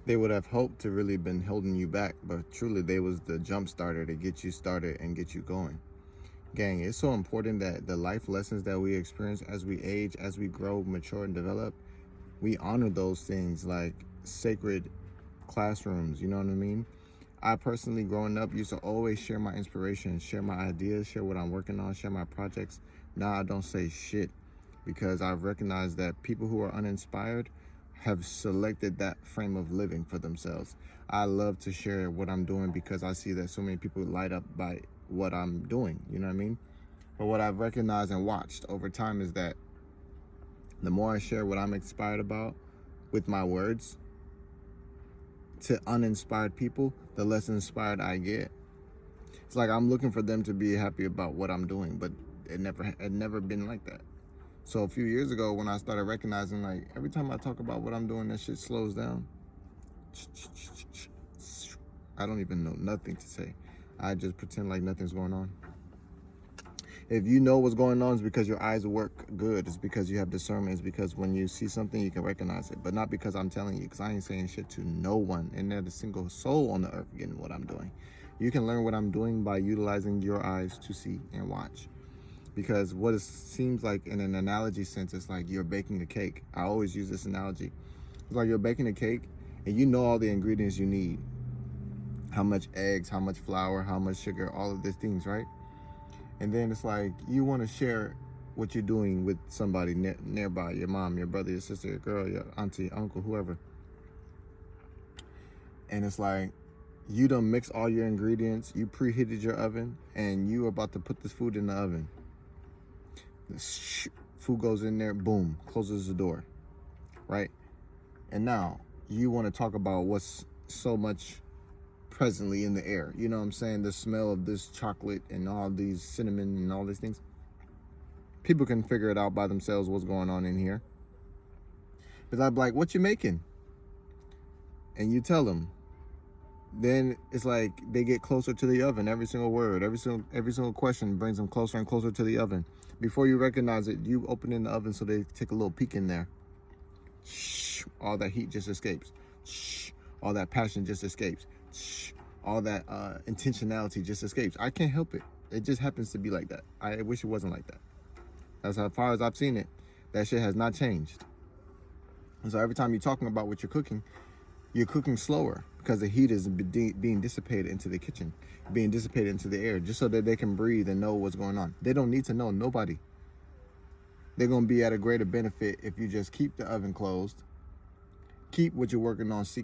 They would have hoped to really been holding you back, but truly they was the jump starter to get you started and get you going. Gang, it's so important that the life lessons that we experience as we age, as we grow, mature, and develop, we honor those things like sacred classrooms, you know what I mean? I personally, growing up, used to always share my inspiration, share my ideas, share what I'm working on, share my projects. Now I don't say shit because I've recognized that people who are uninspired have selected that frame of living for themselves. I love to share what I'm doing because I see that so many people light up by what I'm doing, you know what I mean? But what I've recognized and watched over time is that the more I share what I'm inspired about with my words to uninspired people, the less inspired I get. It's like I'm looking for them to be happy about what I'm doing, but it never been like that. So a few years ago, when I started recognizing, like, every time I talk about what I'm doing, that shit slows down. I don't even know nothing to say. I just pretend like nothing's going on. If you know what's going on, it's because your eyes work good. It's because you have discernment. It's because when you see something, you can recognize it. But not because I'm telling you, because I ain't saying shit to no one. And not a single soul on the earth getting what I'm doing. You can learn what I'm doing by utilizing your eyes to see and watch. Because what it seems like in an analogy sense, it's like you're baking a cake. I always use this analogy. It's like you're baking a cake and you know all the ingredients you need. How much eggs, how much flour, how much sugar, all of these things, right? And then it's like you want to share what you're doing with somebody nearby, your mom, your brother, your sister, your girl, your auntie, uncle, whoever. And it's like you done mix all your ingredients, you preheated your oven, and you are about to put this food in the oven. Food goes in there, boom, closes the door, right? And now you want to talk about what's so much presently in the air. You know what I'm saying? The smell of this chocolate and all these cinnamon and all these things. People can figure it out by themselves what's going on in here. But I'm like, what you making? And you tell them. Then it's like they get closer to the oven. Every single word, every single question brings them closer and closer to the oven. Before you recognize it, you open in the oven so they take a little peek in there. Shh, all that heat just escapes. Shh, all that passion just escapes. Shh, all that intentionality just escapes. I can't help it. It just happens to be like that. I wish it wasn't like that. That's how far as I've seen it. That shit has not changed. And so every time you're talking about what you're cooking slower because the heat is being dissipated into the kitchen, being dissipated into the air, just so that they can breathe and know what's going on. They don't need to know, nobody. They're going to be at a greater benefit if you just keep the oven closed, keep what you're working on secret.